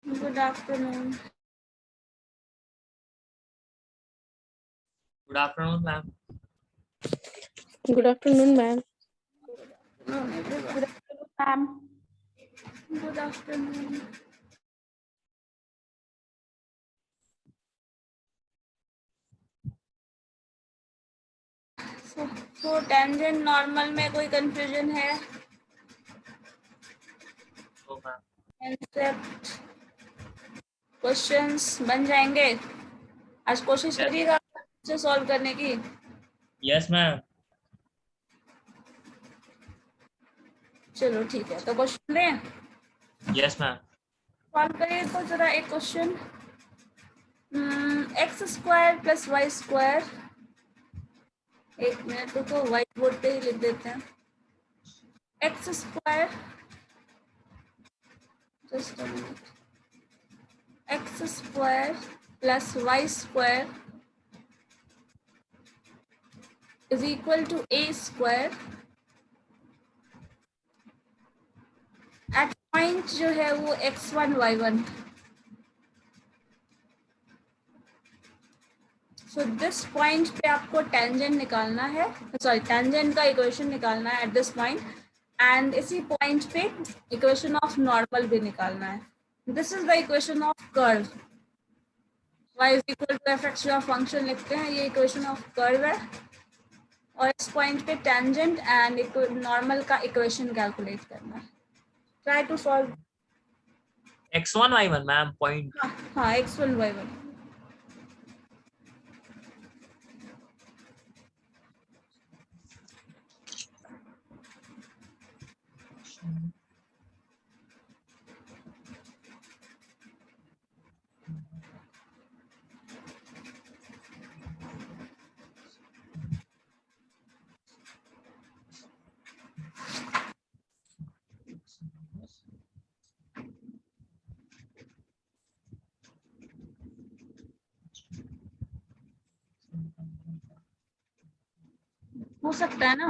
Good afternoon. Good afternoon, ma'am. Good afternoon, ma'am. No, everyone. Good afternoon, ma'am. Good afternoon. So tangent normal में कोई confusion है? So, ma'am. Concept questions बन जाएंगे? आज कोशिश Yes. करिएगा अच्छे सॉल्व करने की। Yes, ma'am. चलो ठीक है, तो क्वेश्चन दें? Yes, ma'am. सॉल्व करिए तो जरा एक question. X square plus y square, एक मिनट रुको, व्हाइट बोर्ड पे ही लिख देते हैं। X square, just a minute, x square plus y square is equal to a square at point जो है वो x1 y1। So this point पे आपको टेंजेंट निकालना है, सॉरी टेंजेंट का इक्वेशन निकालना है एट दिस पॉइंट, एंड इसी पॉइंट पे इक्वेशन ऑफ नॉर्मल भी निकालना है। This is the equation of curve. y is equal to fx जो आप फंक्शन लिखते हैं, ये इक्वेशन ऑफ कर्व है, और इस पॉइंट पे टेंजेंट एंड नॉर्मल का इक्वेशन कैलकुलेट करना है। Try to solve. X1, Y1, ma'am. Point. हाँ, x1 y1। हो सकता है ना?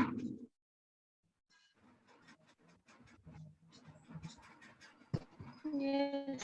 Yes.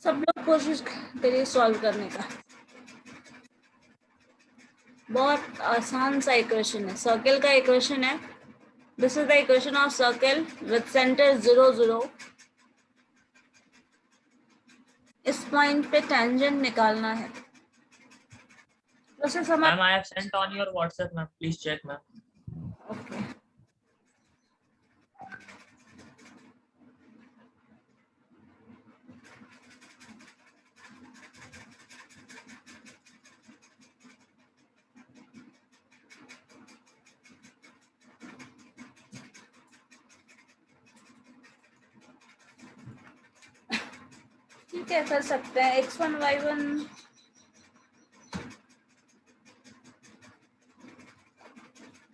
सब लोग कोशिश करिए सॉल्व करने का। बहुत आसान सा इक्वेशन है, सर्कल का इक्वेशन है। This is the equation of circle with centre 0 0। इस पॉइंट पे टेंजेंट निकालना है। प्रोसेस हमारा Ma'am, I have sent on your WhatsApp, ma'am. Please check, ma'am. Okay. ठीक है, कर सकते हैं। x1 y1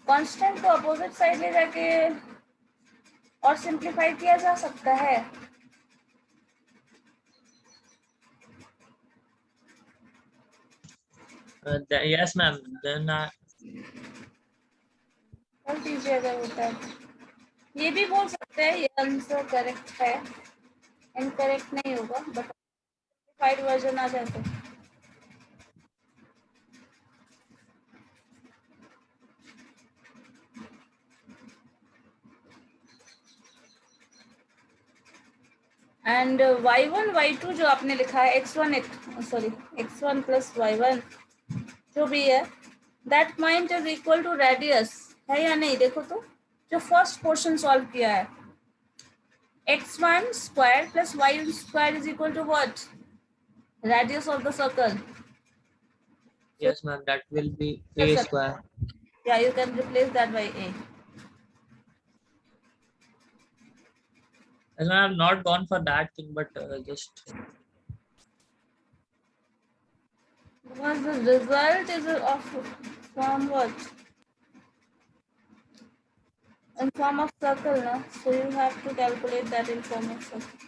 कांस्टेंट को अपोजिट साइड ले जाके और सिंप्लीफाई किया जा सकता है। Yes, ma'am. Then कर दीजिए अगर होता है तो। ये भी बोल सकते हैं ये आंसर करेक्ट है, इनकरेक्ट नहीं होगा, बट सिंप्लीफाइड वर्जन आ जाए तो। एंड y1 y2 जो आपने लिखा है x1 प्लस y1 जो भी है, that point is equal to radius है या नहीं? देखो तो जो फर्स्ट क्वेश्चन सॉल्व किया है, x1 square plus y1 square is equal to what? Radius of the circle. yes, ma'am. That will be a square. Yeah, you can replace that by a. Yes, ma'am. I'm not gone for that thing, but just Because the result is of from what? In form of circle, no? So you have to calculate that in form of circle.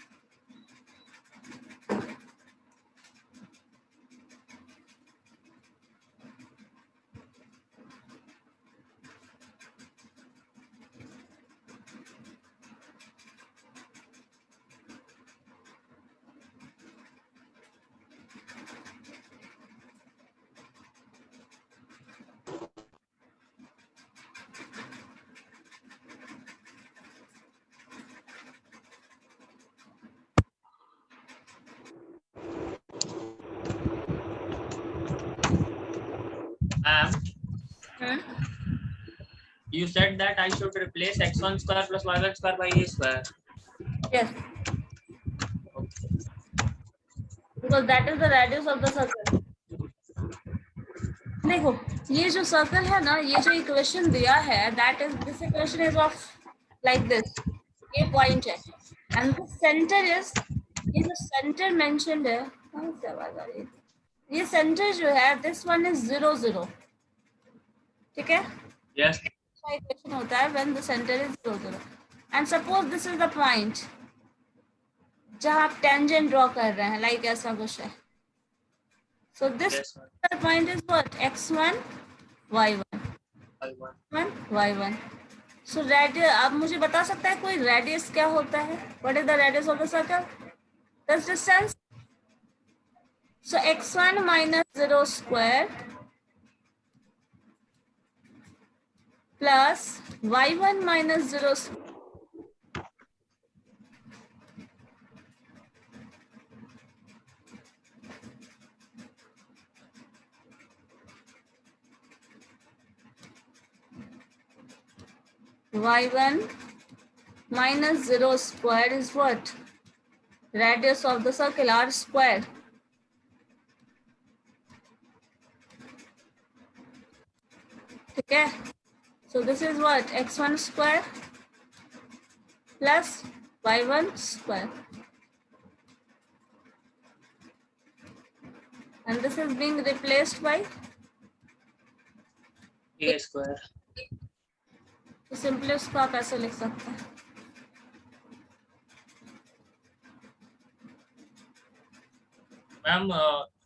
ma'am, Hmm? you said that I should replace x1 square plus y1 square by a square. Yes, Okay. because that is the radius of the circle. देखो ये जो circle है ना, ये जो equation दिया है, that is this equation is of like this. ये पॉइंट है एंड द सेंटर इज, ये जो सेंटर मेंशन्ड है, कहाँ से आवाज आ रही है? ये सेंटर जो है, दिस वन इज 0 0. ठीक है, Yes. इक्वेशन होता है when the centre is 0 0 and suppose this is the point जहां आप टेंजेंट ड्रॉ कर रहे हैं, लाइक ऐसा कुछ है. So this Yes, ma'am. Point is what? x1 y1 y1. y1. So radius, आप मुझे बता सकता है कोई रेडियस क्या होता है? What is the radius of the circle? That's distance. So x1 minus 0 square plus y1 minus 0 square. y1 minus 0 square is what? Radius of the circle, r square. ठीक है, so this is what? x1 square plus y1 square, and this is being replaced by a square. तो simply उसको आप ऐसे लिख सकते हैं. Ma'am,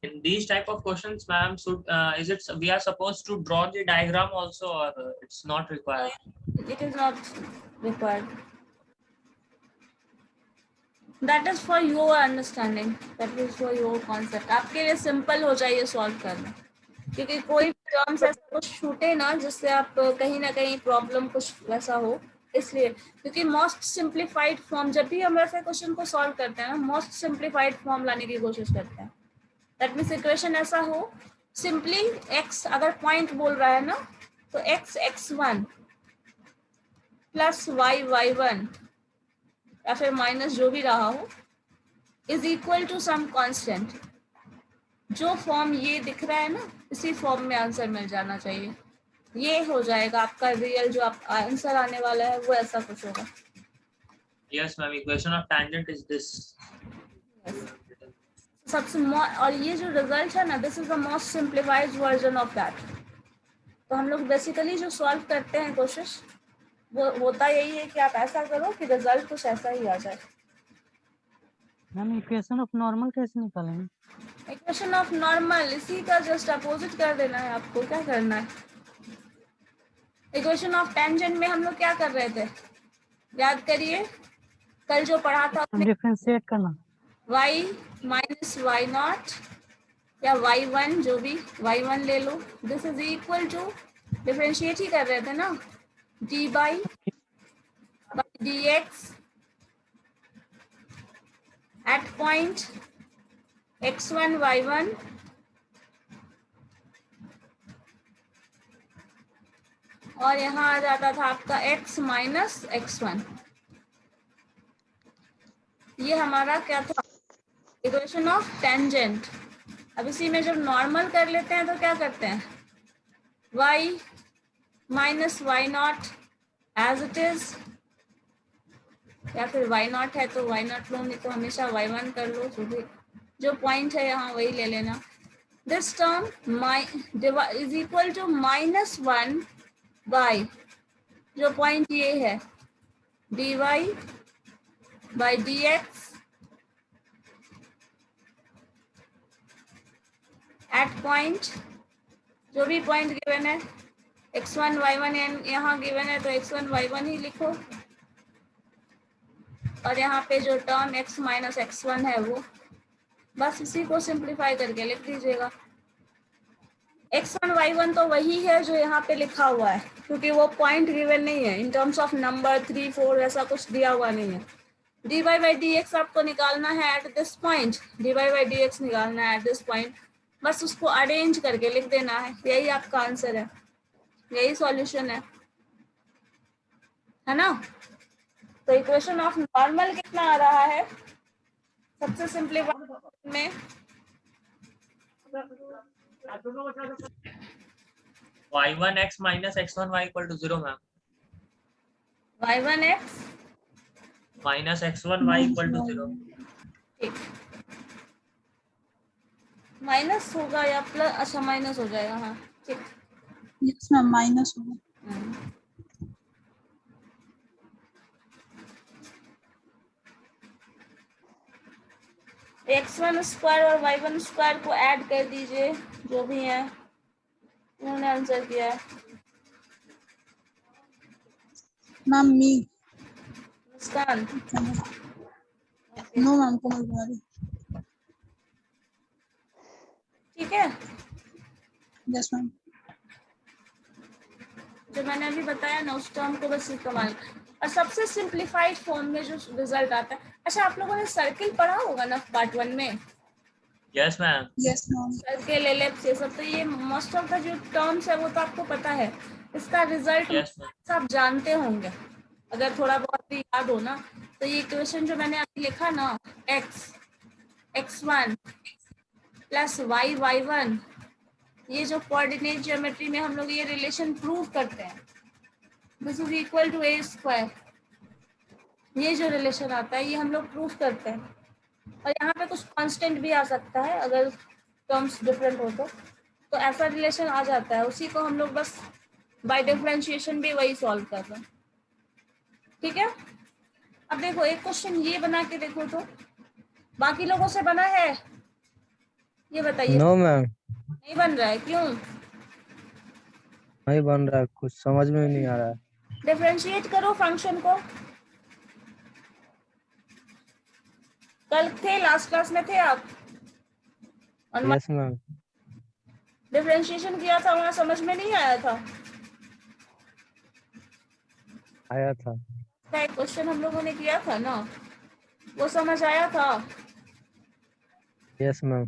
in these type of questions, ma'am, should is it we are supposed to draw the diagram also, or it's not required? It is not required. That is for your understanding. That is for your concept. आपके लिए simple हो जाए ये solve करना, क्योंकि कोई terms ऐसा कुछ छूटे ना जिससे आप कहीं ना कहीं प्रॉब्लम कुछ वैसा हो. इसलिए क्योंकि मोस्ट सिंप्लीफाइड फॉर्म, जब भी हम ऐसे क्वेश्चन को सॉल्व करते हैं ना, मोस्ट सिंप्लीफाइड फॉर्म लाने की कोशिश करते हैं. दैट मीन्स इक्वेशन ऐसा हो, सिंपली x अगर पॉइंट बोल रहा है ना, तो x x1 plus y y1 या फिर माइनस जो भी रहा हो is equal to some constant. जो फॉर्म ये दिख रहा है ना, इसी फॉर्म में आंसर मिल जाना चाहिए. ये हो जाएगा आपका रियल जो आप आंसर आने वाला है, वो ऐसा कुछ होगा. Yes, ma'am. Equation of tangent is this. सबसे और ये जो रिजल्ट है ना, this is the most simplified version of that. तो हम लोग बेसिकली जो सॉल्व करते हैं कोशिश, वो होता यही है कि आप ऐसा करो कि रिजल्ट कुछ ऐसा ही आ जाए. मैम इक्वेशन ऑफ नॉर्मल कैसे निकालेंगे? इक्वेशन ऑफ नॉर्मल, इसी का जस्ट अपोजिट कर देना है आपको। क्या करना है, इक्वेशन ऑफ टेंजेंट में हम लोग क्या कर रहे थे, याद करिए कल जो पढ़ा था उसमें डिफरेंशिएट करना, y माइनस वाई नॉट या y1, जो भी y1 ले लो, this is equal to, differentiate ही कर रहे थे ना, d by d x at point x1 y1 और यहाँ आ जाता था आपका x माइनस x1। ये हमारा क्या था, इक्वेशन ऑफ टेंजेंट। अब इसी में जब नॉर्मल कर लेते हैं तो क्या करते हैं, y minus y not as it is, या फिर y नॉट है तो y नॉट लो, नहीं तो हमेशा y1 कर लो, जो पॉइंट है यहाँ वही ले लेना। This term is equal to -1 by, जो पॉइंट ये है, dy by dx at point, जो भी पॉइंट गिवन है, x1 y1 यहाँ गिवन है तो x1 y1 ही लिखो, और यहाँ पे जो टर्म x माइनस x1 है वो बस इसी को सिंप्लीफाई करके लिख दीजिएगा। x1 y1 तो वही है जो यहाँ पे लिखा हुआ है, क्योंकि वो पॉइंट गिवन नहीं है इन टर्म्स ऑफ नंबर 3 4 ऐसा कुछ दिया हुआ नहीं है। dy बाई dx आपको निकालना है eight this point, dy by dx निकालना है एट दिस पॉइंट, बस उसको अरेंज करके लिख देना है, यही आपका आंसर है, यही सॉल्यूशन है ना। तो इक्वेशन ऑफ नॉर्मल कितना आ रहा है, सबसे सिंपलीफाई में y1x minus x1y equal to 0 ma'am, y1x minus x1y equal to 0। ठीक, माइनस होगा या प्लस, अच्छा माइनस हो जाएगा, हाँ ठीक। यस मैम, माइनस होगा। x1 स्क्वायर और y1 स्क्वायर को ऐड कर दीजिए, जो भी है उन्होंने आंसर किया है। मैम मी, मुस्कान, नो मैम, कोमल कुमारी। ठीक है, यस मैम। जो मैंने अभी बताया ना उस टर्म को बस इस्तेमाल, और सबसे सिंप्लीफाइड फॉर्म में जो रिजल्ट आता है। अच्छा, आप लोगों ने सर्किल पढ़ा होगा ना पार्ट 1 में, yes ma'am, yes ma'am. Circle ellipse ये सब, तो ये मोस्ट ऑफ द जो टर्म्स है वो तो आपको पता है, इसका रिजल्ट यस मैम, आप जानते होंगे अगर थोड़ा बहुत भी याद हो ना। तो ये इक्वेशन जो मैंने अभी लिखा ना, x1 प्लस y1, ये जो कोऑर्डिनेट ज्योमेट्री में हम लोग ये रिलेशन प्रूव करते हैं, this is equal to a square, ये जो रिलेशन आता है ये हम लोग प्रूव करते हैं। और यहाँ पे कुछ कांस्टेंट भी आ सकता है अगर टर्म्स डिफरेंट हो तो ऐसा रिलेशन आ जाता है, उसी को हम लोग बस बाय डिफरेंशिएशन भी वही सॉल्व कर रहे हैं। ठीक है, अब देखो एक क्वेश्चन ये बना के देखो तो, बाकी लोगों से बना है, ये बताइए। नो मैम, नहीं बन रहा है, क्यों? नहीं बन रहा है, कुछ समझ में नहीं आ रहा है। डिफरेंशिएट करो फंक्शन को, कल थे लास्ट क्लास में थे आप, और यस मैम, डिफरेंशिएशन किया था, वहां समझ में नहीं आया था। आया था। एक क्वेश्चन हम लोगों ने किया था ना, वो समझ आया था। यस मैम,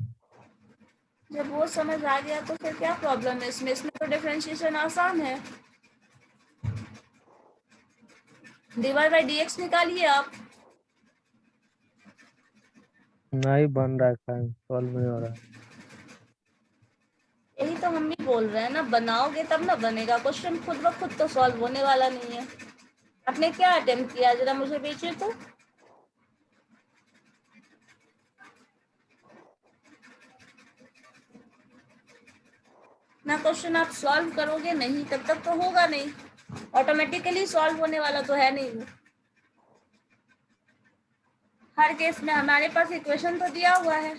जब वो समझ आ गया तो फिर क्या प्रॉब्लम है इसमें? इसमें तो डिफरेंशिएशन आसान है। dy बाई dx निकालिए आप। नहीं बन रहा है, सॉल्व नहीं हो रहा है। यही तो हम भी बोल रहे हैं ना, बनाओगे तब ना बनेगा, क्वेश्चन खुद ब खुद तो सॉल्व होने वाला नहीं है। आपने क्या अटेम्प्ट किया, जरा मुझे भेजिए तो। ना क्वेश्चन आप सॉल्व करोगे नहीं तब तक तो होगा नहीं, ऑटोमेटिकली सॉल्व होने वाला तो है नहीं वो। हर केस में हमारे पास इक्वेशन तो दिया हुआ है,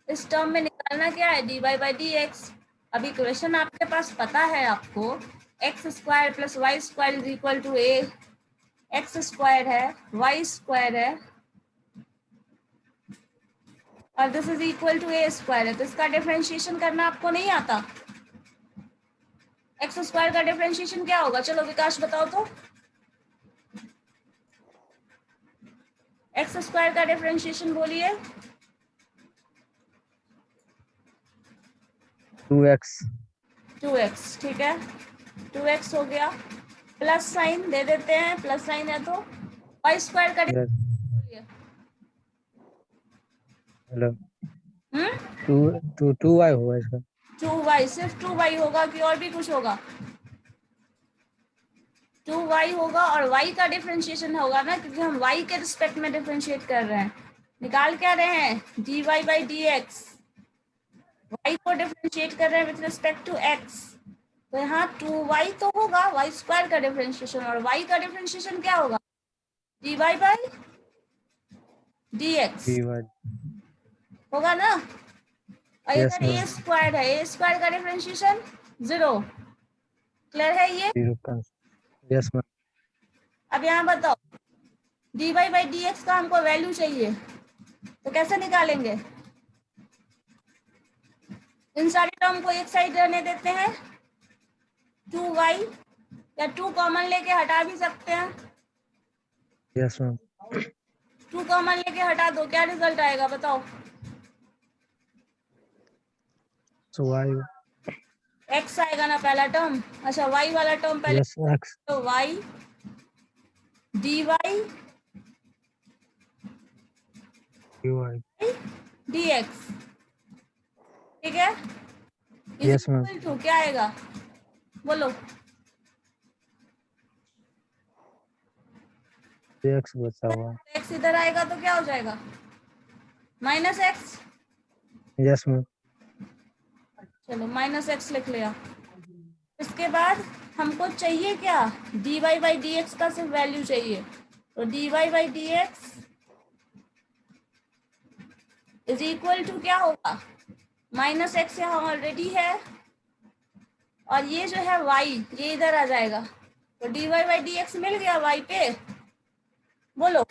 इस टर्म में निकालना क्या है, dy बाई डी एक्स। अब इक्वेशन आपके पास पता है आपको, x square plus y square is equal to a, x square है, वाई स्क्वायर है, और this is equal to a square है। तो इसका डिफरेंशिएशन करना आपको नहीं आता। एक्स स्क्वायर का डिफरेंशिएशन क्या होगा, चलो विकास बताओ तो। एक्स स्क्वायर का डिफरेंशिएशन बोलिए। 2x 2x, ठीक है, 2x हो गया। प्लस साइन दे देते हैं, प्लस साइन है तो वाई स्क्वायर का yes बोलिए। hello 2y होगा इसका 2y, सिर्फ 2y होगा कि और भी कुछ होगा? 2y होगा, और y का डिफरेंशिएशन होगा ना, क्योंकि हम y के रिस्पेक्ट में डिफरेंशिएट कर रहे हैं। निकाल क्या रहे हैं, dy by d x. y को डिफरेंशिएट कर रहे हैं विथ रिस्पेक्ट टू x, तो यहाँ 2y तो होगा y स्क्वायर का डिफरेंशिएशन, और y का डिफरेंशिएशन क्या होगा, dy बाई dx dy होगा ना। और yes इधर a स्क्वायर है, a स्क्वायर का डिफरेंशिएशन 0। क्लियर है ये? 0 yes ma'am अब यहाँ बताओ, dy बाई डी एक्स का हमको वैल्यू चाहिए, तो कैसे निकालेंगे? इन सारे टर्म को एक साइड रहने देते हैं, 2y, या 2 कॉमन लेके हटा भी सकते हैं। yes ma'am 2 कॉमन लेके हटा दो, क्या रिजल्ट आएगा बताओ? so y x आएगा ना पहला टर्म। अच्छा, y वाला टर्म पहले, yes x तो y dy dy dx, ठीक है। yes ma'am इक्वल टू क्या आएगा, बोलो। x बचा हुआ x इधर आएगा तो क्या हो जाएगा, माइनस एक्स। yes ma'am चलो माइनस एक्स लिख लिया। इसके बाद हमको चाहिए क्या, dy बाई डी एक्स का सिर्फ वैल्यू चाहिए, तो dy by d x is equal to क्या होगा, माइनस एक्स यहाँ ऑलरेडी है, और ये जो है y, ये इधर आ जाएगा, तो dy बाई डी एक्स मिल गया y पे, बोलो।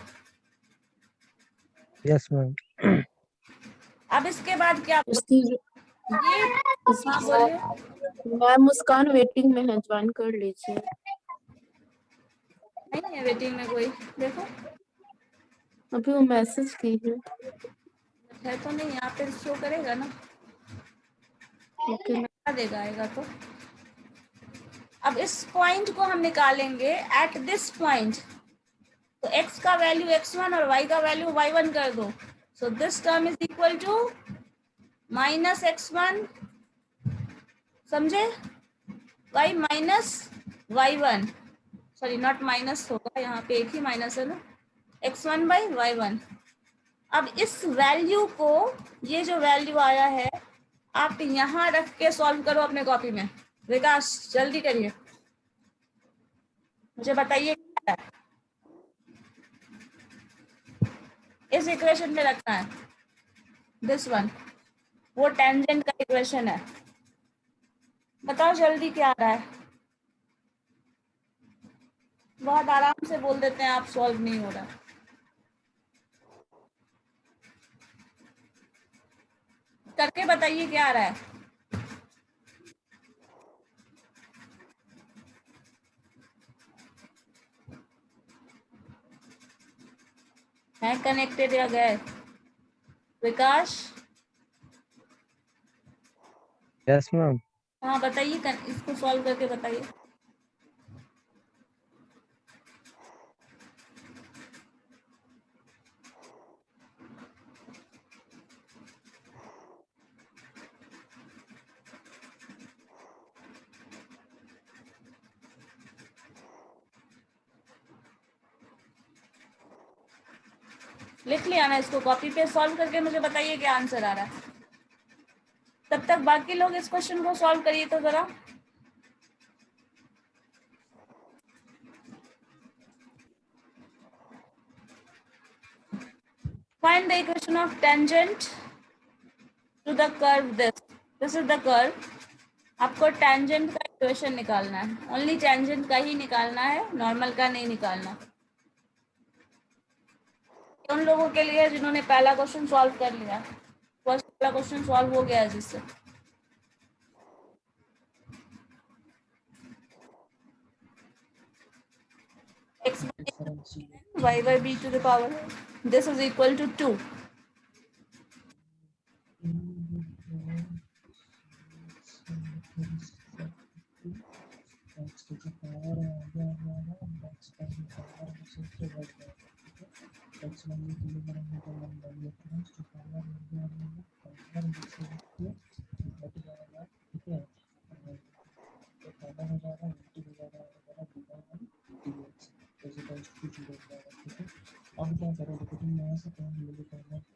yes ma'am अब इसके बाद क्या, इसकी ये हाँ बोलिए। मैम मुस्कान वेटिंग में है, ज्वाइन कर लीजिए। नहीं है वेटिंग में कोई, देखो अभी वो मैसेज की है तो नहीं, यहाँ पे शो करेगा ना, ओके क्या देगा आएगा तो। अब इस पॉइंट को हम निकालेंगे एट दिस पॉइंट, तो x का वैल्यू x1 और y का वैल्यू y1 कर दो, so this term is equal to minus x1, समझे, y minus y1, sorry not minus होगा, यहाँ पे एक ही माइनस है ना, x1 बाई y1। अब इस वैल्यू को, ये जो वैल्यू आया है, आप यहाँ रख के सॉल्व करो अपने कॉपी में। विकास जल्दी करिए, मुझे बताइए क्या है। इस इक्वेशन में रखना है, दिस वन, वो टेंजेंट का इक्वेशन है। बताओ जल्दी क्या आ रहा है, बहुत आराम से बोल देते हैं आप, सॉल्व नहीं हो रहा। करके बताइए क्या आ रहा है। है कनेक्टेड या गए, विकास? yes ma'am हाँ बताइए, इसको सॉल्व करके बताइए। लिख लिया ना इसको कॉपी पे, सॉल्व करके मुझे बताइए क्या आंसर आ रहा है। तब तक बाकी लोग इस क्वेश्चन को सॉल्व करिए तो जरा। Find the equation of tangent to the curve this is the curve. आपको टेंजेंट का इक्वेशन निकालना है, ओनली टेंजेंट का ही निकालना है, नॉर्मल का नहीं निकालना। उन लोगों के लिए जिन्होंने पहला क्वेश्चन सॉल्व कर लिया, फर्स्ट वाला क्वेश्चन सॉल्व हो गया है जिससे। x by b to the power this is equal to 2.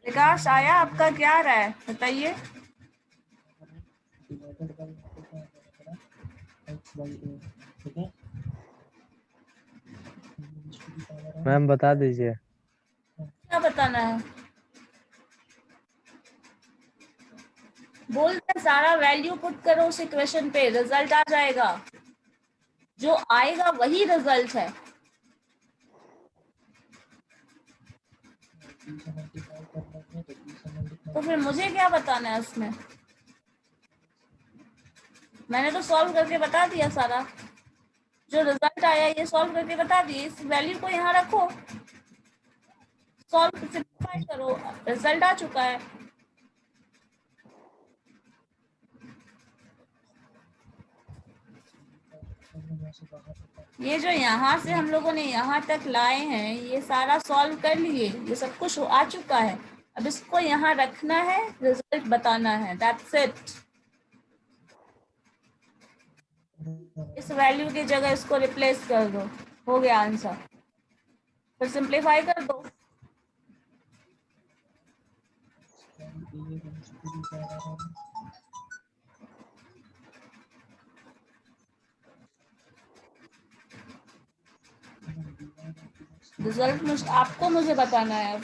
विकास आया आपका, क्या आ रहा है बताइए। मैम बता दीजिए। क्या बताना है? बोलते सारा वैल्यू पुट करो उस इक्वेशन पे, रिजल्ट आ जाएगा, जो आएगा वही रिजल्ट है। तो फिर मुझे क्या बताना है उसमें? मैंने तो सॉल्व करके बता दिया सारा, जो रिजल्ट आया ये सॉल्व करके बता दिए। इस वैल्यू को यहाँ रखो, सॉल्व सिंपलीफाई करो, रिजल्ट आ चुका है। ये जो यहाँ से हम लोगों ने यहाँ तक लाए हैं, ये सारा सॉल्व कर लिए, ये सब कुछ आ चुका है। अब इसको यहाँ रखना है, रिजल्ट बताना है, दैट्स इट। इस वैल्यू की जगह इसको रिप्लेस कर दो, हो गया आंसर। फिर सिंपलीफाई कर दो। रिजल्ट आपको मुझे बताना है अब।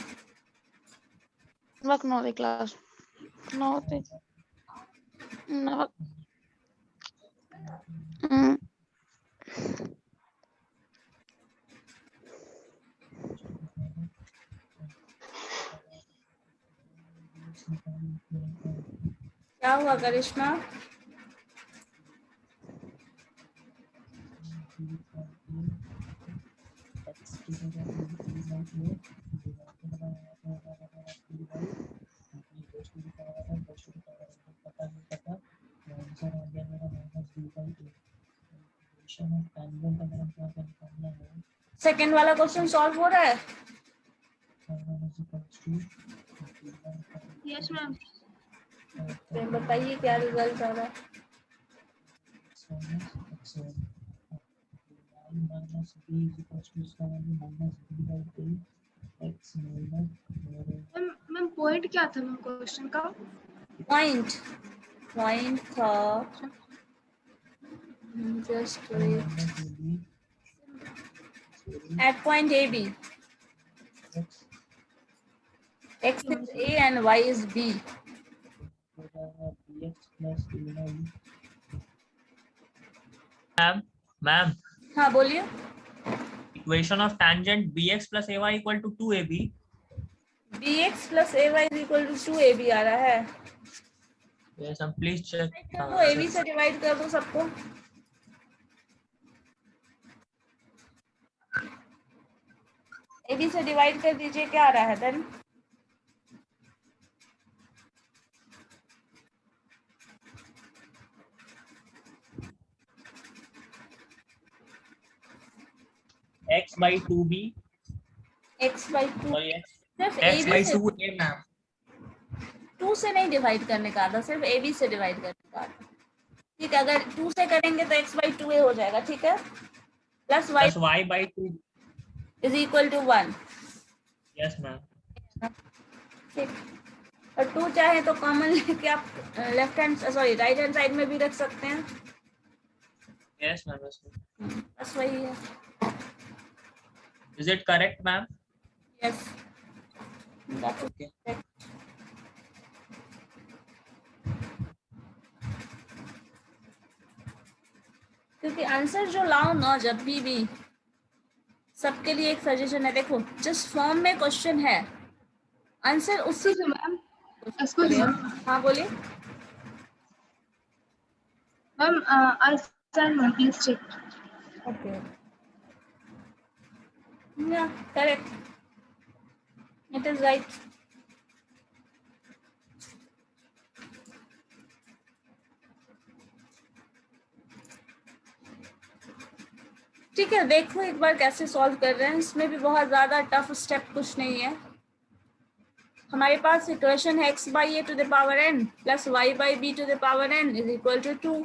Work no the class. No the. No. क्या हुआ करिश्मा? सेकेंड वाला क्वेश्चन सॉल्व हो रहा है? Yes, ma'am. बताइए क्या रिजल्ट आ रहा है? मैम पॉइंट क्या था मैम क्वेश्चन का? पॉइंट था just wait at point AB x is A and y is B. Ma'am हाँ बोलिए। Equation of tangent bx plus ay equal to 2ab. bx plus ay is equal to 2ab आ रहा है। Yes, ma'am please check. तो AB से divide कर दो सबको। AB से डिवाइड कर दीजिए, क्या आ रहा है then? x by 2b. x by 2 Sorry, सिर्फ x AB by से 2a मैम। 2 से नहीं डिवाइड करने का था, सिर्फ AB से डिवाइड करने का था। ठीक है, अगर 2 से करेंगे तो x by 2a हो जाएगा, ठीक है, plus y by 2 is equal to 1। Yes ma'am. ठीक, और 2 चाहे तो कॉमन लेके आप left hand sorry right hand side में भी रख सकते हैं। Yes ma'am. बस वही है। Is it correct ma'am? Yes, that's Okay. Correct. क्योंकि आंसर जो लाओ ना जब भी सबके लिए एक सजेशन है, देखो जिस फॉर्म में क्वेश्चन है आंसर उसी से मैम। हाँ बोलिए ma'am answer notice check. Okay या करेक्ट, इट इज राइट। ठीक है, देखो एक बार कैसे सॉल्व कर रहे हैं। इसमें भी बहुत ज्यादा टफ स्टेप कुछ नहीं है। हमारे पास इक्वेशन है x by a to the power n plus y by b to the power n is equal to 2।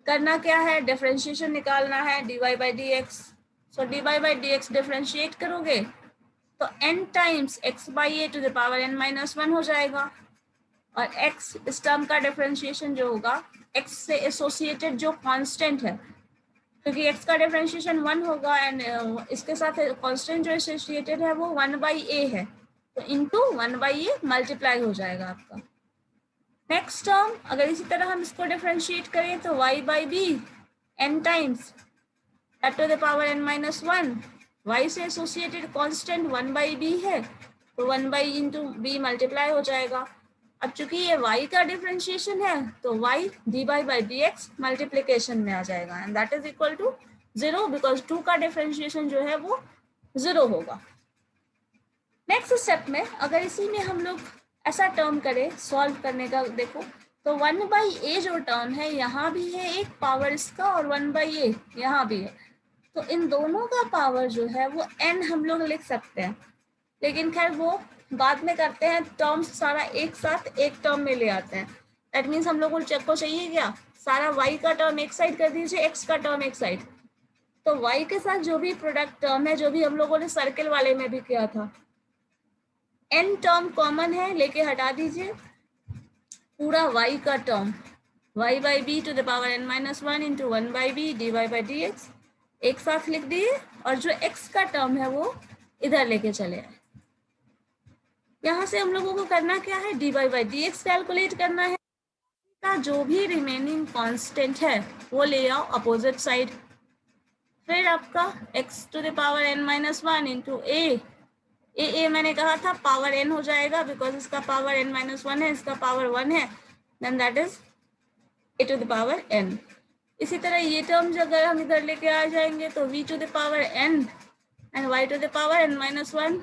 करना क्या है, डिफरेंशिएशन निकालना है dy by d x. So dy by d x differentiate करोगे तो n times x by a to the power n minus 1 हो जाएगा। और x इस टर्म का डिफरेंशिएशन जो होगा x से एसोसिएटेड जो कांस्टेंट है, क्योंकि x का डिफरेंशिएशन 1 होगा एंड इसके साथ कांस्टेंट जो एसोसिएटेड है वो 1 बाई ए है, तो इंटू 1 बाई ए मल्टीप्लाई हो जाएगा आपका। नेक्स्ट टर्म अगर इसी तरह हम इसको डिफरेंशिएट करें तो y by b n times to the power n minus 1, y से एसोसिएटेड कांस्टेंट 1 बाई बी है तो 1 बाई इंटू बी मल्टीप्लाई हो जाएगा। अब चूंकि ये y का डिफरेंशिएशन है तो y dy by d x multiplication में आ जाएगा and that is equal to 0 because 2 का डिफरेंशिएशन जो है वो 0 होगा। नेक्स्ट स्टेप में अगर इसी में हम लोग ऐसा टर्म करें सॉल्व करने का, देखो तो 1 बाई ए जो टर्म है यहाँ भी है एक पावर इसका और 1 बाई ए यहाँ भी है, तो इन दोनों का पावर जो है वो n हम लोग लिख सकते हैं, लेकिन खैर वो बाद में करते हैं। टर्म्स सारा एक साथ एक टर्म में ले आते हैं। दैट मीन्स हम लोगों को चाहिए क्या, सारा y का टर्म एक साइड कर दीजिए, x का टर्म एक साइड, तो y के साथ जो भी प्रोडक्ट टर्म है जो भी हम लोगों ने सर्किल वाले में भी किया था, n टर्म कॉमन है लेके हटा दीजिए, पूरा y का term y by b to the power n minus 1 into 1 by b d y by d x एक साथ लिख दिए, और जो x का टर्म है वो इधर लेके चले आए। यहाँ से हम लोगों को करना क्या है, d y by d x calculate करना है, का जो भी रिमेनिंग कांस्टेंट है वो ले आओ अपोजिट साइड। फिर आपका x to the power n minus 1 into a मैंने कहा था पावर n हो जाएगा बिकॉज इसका पावर n माइनस 1 है, इसका पावर 1 है, then that is a to the power n। इसी तरह ये टर्म्स अगर हम इधर लेके आ जाएंगे तो v to the power n and y to the power n minus 1,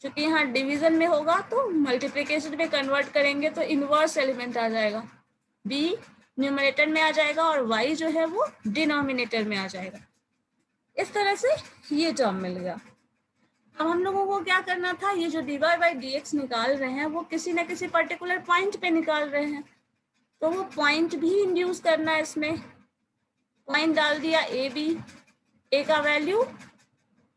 क्योंकि यहाँ डिवीजन में होगा तो मल्टीप्लिकेशन में कन्वर्ट करेंगे तो इनवर्स एलिमेंट आ जाएगा, b न्यूमरेटर में आ जाएगा और y जो है वो डिनोमिनेटर में आ जाएगा। इस तरह से ये टर्म मिल गया। अब हम लोगों को क्या करना था, ये जो dy बाई डी एक्स निकाल रहे हैं वो किसी न किसी पर्टिकुलर पॉइंट पे निकाल रहे हैं, तो वो पॉइंट भी इंड्यूस करना है। इसमें पॉइंट डाल दिया ए बी, ए का वैल्यू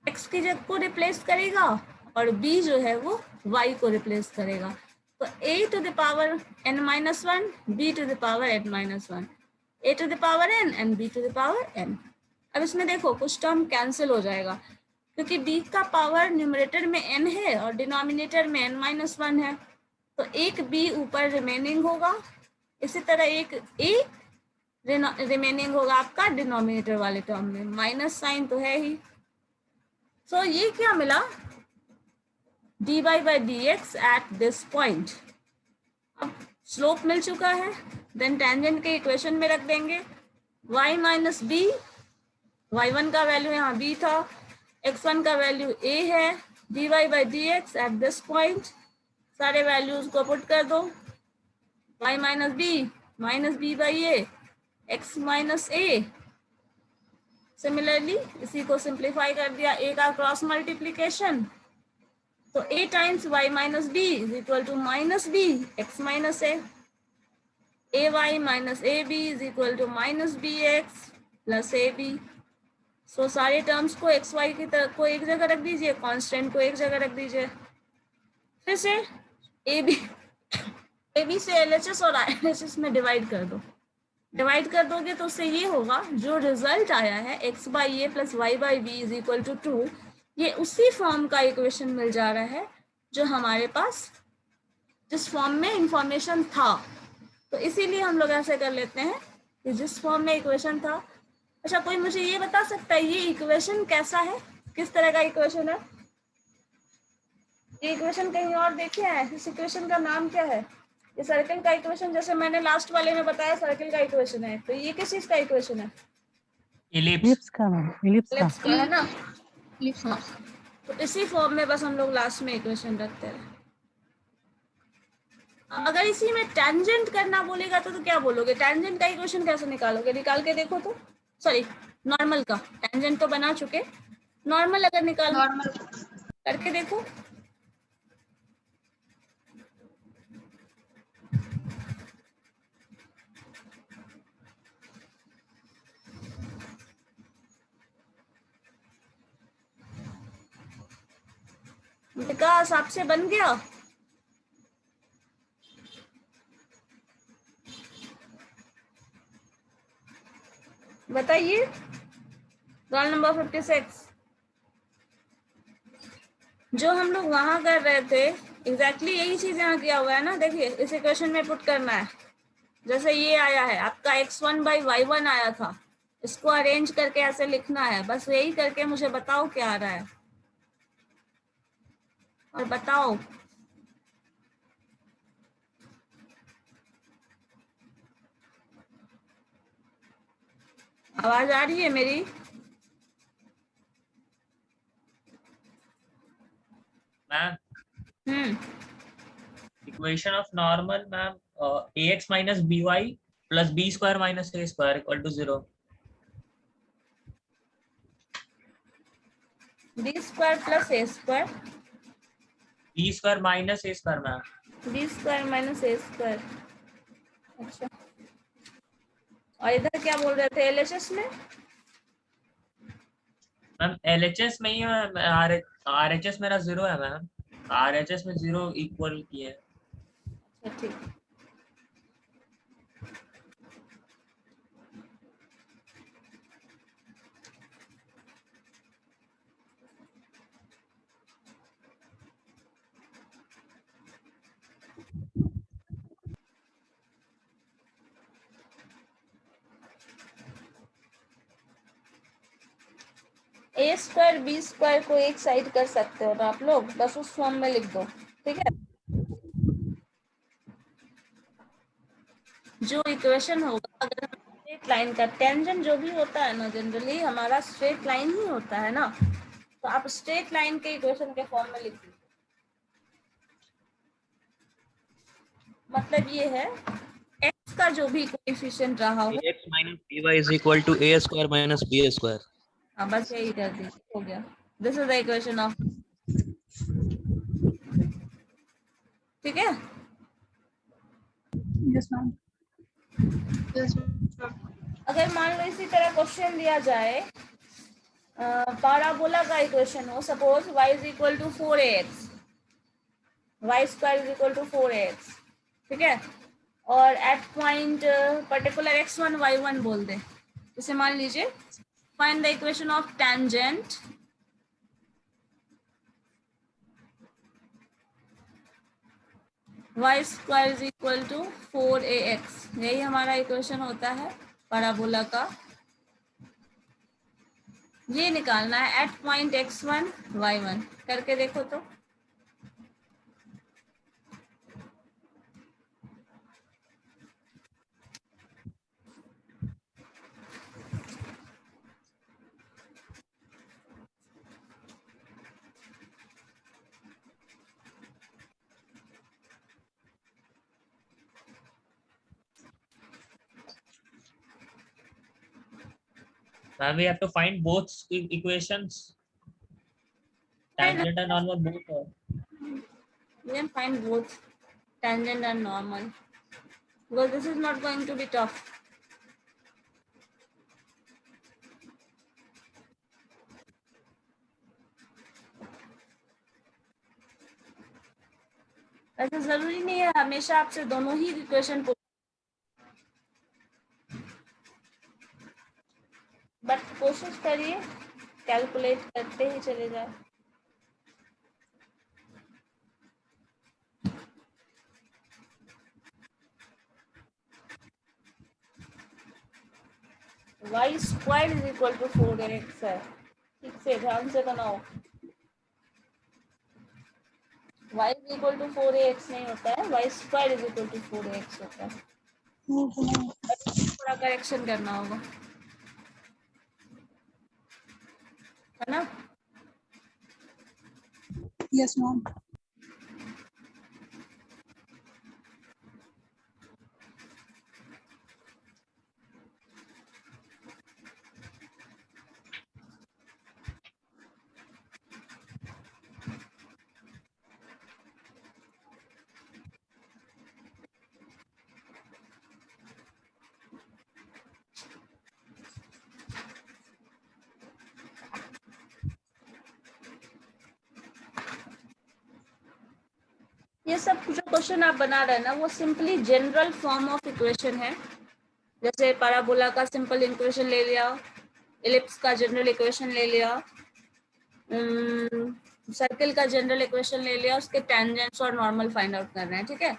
x की जगह को रिप्लेस करेगा और b जो है वो y को रिप्लेस करेगा, तो a to the power n minus 1 b to the power n minus 1, a to the power n and b to the power n। अब इसमें देखो कुछ टर्म कैंसिल हो जाएगा क्योंकि b का पावर न्यूमरेटर में n है और डिनोमिनेटर में n माइनस 1 है, तो एक b ऊपर रिमेनिंग होगा, इसी तरह एक a रिमेनिंग होगा आपका डिनोमिनेटर वाले टर्म में, माइनस साइन तो है ही। सो ये क्या मिला, dy by d x at this point. अब स्लोप मिल चुका है, देन टेंजेंट के इक्वेशन में रख देंगे y माइनस बी, y1 का वैल्यू यहाँ b था, x1 का वैल्यू a है, dy by d x at this point, सारे वैल्यूज को पुट कर दो, y minus b by a, x minus a. Similarly इसी को सिंप्लीफाई कर दिया, a का क्रॉस मल्टीप्लीकेशन, तो a times y minus b is equal to minus b x minus a, ay minus a b is equal to minus b x plus a b. So सारे terms को x Y की तरफ को एक जगह रख दीजिए, कांस्टेंट को एक जगह रख दीजिए, फिर से ए बी से LHS और RHS में डिवाइड कर दो। डिवाइड कर दोगे तो उससे ये होगा, जो रिजल्ट आया है x by a plus y by b is equal to 2, ये उसी फॉर्म का इक्वेशन मिल जा रहा है जो हमारे पास जिस फॉर्म में इंफॉर्मेशन था। तो इसीलिए हम लोग ऐसे कर लेते हैं कि जिस फॉर्म में इक्वेशन था अच्छा, कोई मुझे ये बता सकता है ये इक्वेशन कैसा है, किस तरह का इक्वेशन है? ये इक्वेशन कहीं और देखे हैं? इस इक्वेशन का नाम क्या है? ये सर्कल का इक्वेशन, जैसे मैंने लास्ट वाले में बताया सर्कल का इक्वेशन है, तो ये किस चीज का इक्वेशन है? इलिप्स। इलिप्स का मैम, इलिप्स का। एलिप्स का है ना? Ellipse हाँ, तो इसी फॉर्म में बस हम लोग लास्ट में इक्वेशन रखते हैं। अगर इसी में टेंजेंट करना बोलेगा तो क्या बोलोगे? टेंजेंट का इक्वेशन कैसे निकालोगे? निकाल के देखो तो। सॉरी, नॉर्मल का। टेंजेंट तो बना चुके, नॉर्मल अगर निकाल normal. करके देखो। विकास, आपसे बन गया? बताइए। Roll number 56। जो हम लोग वहां कर रहे थे एग्जैक्टली यही चीज यहाँ किया हुआ है ना। देखिए, इस इक्वेशन में पुट करना है। जैसे ये आया है आपका x1/y1 आया था, इसको अरेंज करके ऐसे लिखना है। बस यही करके मुझे बताओ क्या आ रहा है, और बताओ। आवाज आ रही है मेरी? Ma'am hmm, equation of normal ma'am, ax minus by plus b square minus a square equal to 0. b square plus a square, b square minus a square ma'am. b square minus a square. अच्छा, और इधर क्या बोल रहे थे LHS में? Ma'am LHS में ही है, RHS मेरा 0 है मैम। RHS में 0 इक्वल किए। अच्छा, ठीक। ए स्क्वायर बी स्क्वायर को एक साइड कर सकते हो ना आप लोग, बस उस फॉर्म में लिख दो, ठीक है। जो इक्वेशन होगा, अगर स्ट्रेट लाइन का टेंजेंट जो भी होता है ना, जनरली हमारा स्ट्रेट लाइन ही होता है ना, तो आप स्ट्रेट लाइन के इक्वेशन के फॉर्म में लिख दीजिए। मतलब ये है x का जो भी कोएफिशिएंट रहा हो, ax minus by is equal to a square minus b square. हाँ बस यही कर दीजिए, हो गया। This is the equation of, ठीक है। Yes, ma'am. Yes, ma'am. अगर मान लो इसी तरह क्वेश्चन दिया जाए, पाराबोला का इक्वेशन हो, suppose y is equal to 4ax, y square is equal to 4ax, ठीक है। और eight point particular x1 y1 बोल दे, जैसे मान लीजिए find the equation of tangent y square is equal to 4ax, यही हमारा इक्वेशन होता है पैराबोला का। ये निकालना है एट पॉइंट x1 y1, करके देखो तो। Now we have to find both equations, tangent and normal both. We can find both tangent and normal, because this is not going to be tough. ऐसा जरूरी नहीं है हमेशा आपसे दोनों ही इक्वेशन पूछ, बट कोशिश करिए कैलकुलेट करते ही चले जाए। Y square is equal to 4ax है। ठीक से ध्यान से बनाओ। y is equal to 4ax नहीं होता है, y square is equal to 4ax होता है। थोड़ा करेक्शन करना होगा, है ना? Yes, ma'am. ये सब जो क्वेश्चन आप बना रहे हैं ना, वो simply general form of equation है। जैसे पैराबोला का सिंपल इक्वेशन ले लिया, इलिप्स का जनरल इक्वेशन ले लिया, सर्कल का जनरल इक्वेशन ले लिया, उसके टेंजेंट्स और नॉर्मल फाइंड आउट करना है। ठीक है।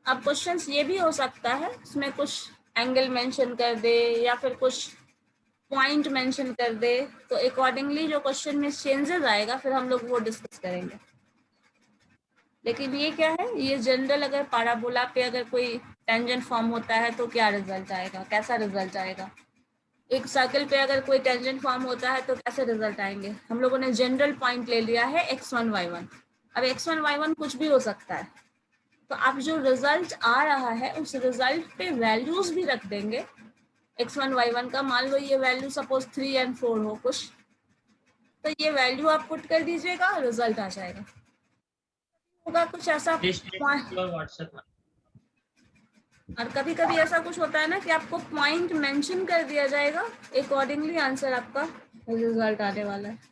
अब क्वेश्चंस ये भी हो सकता है इसमें कुछ एंगल मेंशन कर दे या फिर कुछ पॉइंट मेंशन कर दे, तो अकॉर्डिंगली जो क्वेश्चन में चेंजेस आएगा फिर हम लोग वो डिस्कस करेंगे। लेकिन ये क्या है, ये जनरल अगर पैराबोला पे अगर कोई टेंजेंट फॉर्म होता है तो क्या रिजल्ट आएगा, कैसा रिजल्ट आएगा। एक सर्कल पे अगर कोई टेंजेंट फॉर्म होता है तो कैसे रिजल्ट आएंगे। हम लोगों ने जनरल पॉइंट ले लिया है x1 y1। अब x1 y1 कुछ भी हो सकता है, तो अब जो रिजल्ट आ रहा है उस रिजल्ट पे वैल्यूज भी रख देंगे x1 y1 का। मान लो ये वैल्यू सपोज 3 और 4 हो कुछ, तो ये वैल्यू आप पुट कर दीजिएगा, रिजल्ट आ जाएगा। होगा कुछ ऐसा व्हाट्सएप। और कभी कभी ऐसा कुछ होता है ना कि आपको पॉइंट मेंशन कर दिया जाएगा, अकॉर्डिंगली आंसर आपका रिजल्ट आने वाला है।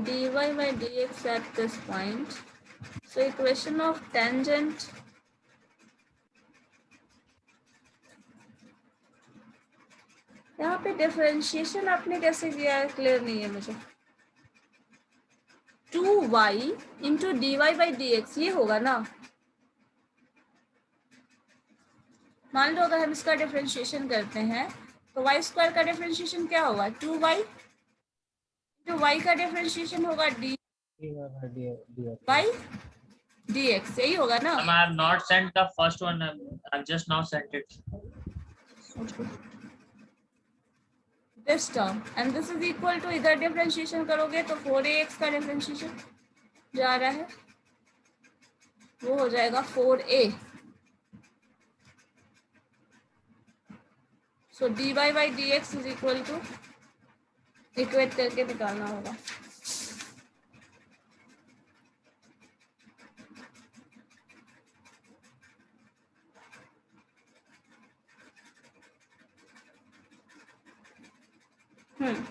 dy by dx at this point. So equation of tangent यहाँ पे डिफरेंशिएशन आपने कैसे किया है क्लियर नहीं है मुझे। 2y into dy by dx ये होगा ना। मान लो अगर हम इसका डिफरेंशिएशन करते हैं तो y स्क्वायर का डिफरेंशिएशन क्या होगा, 2y इंटू y का डिफरेंशिएशन होगा dy by dx, यही होगा ना। I have not sent the first one. I've just now sent it. This term and this is equal to, इधर डिफरेंशिएशन करोगे तो 4ax का डिफरेंशिएशन जा रहा है वो हो जाएगा 4a। So dy by dx is equal to, equate करके निकालना होगा।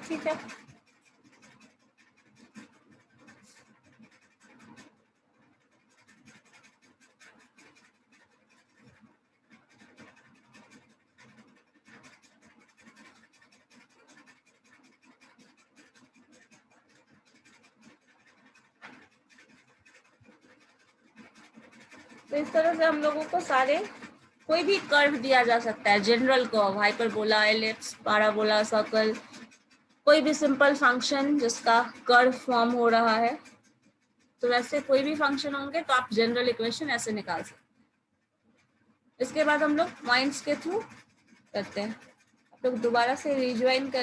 ठीक है। तो इस तरह से हम लोगों को सारे कोई भी कर्व दिया जा सकता है, general curve, hyperbola, ellipse, parabola, circle, कोई भी सिंपल फंक्शन जिसका कर्व फॉर्म हो रहा है, तो वैसे कोई भी फंक्शन होंगे तो आप जनरल इक्वेशन ऐसे निकाल सकते हैं। इसके बाद हम लोग पॉइंट्स के थ्रू करते हैं। आप लोग दोबारा से रिज्वाइन कर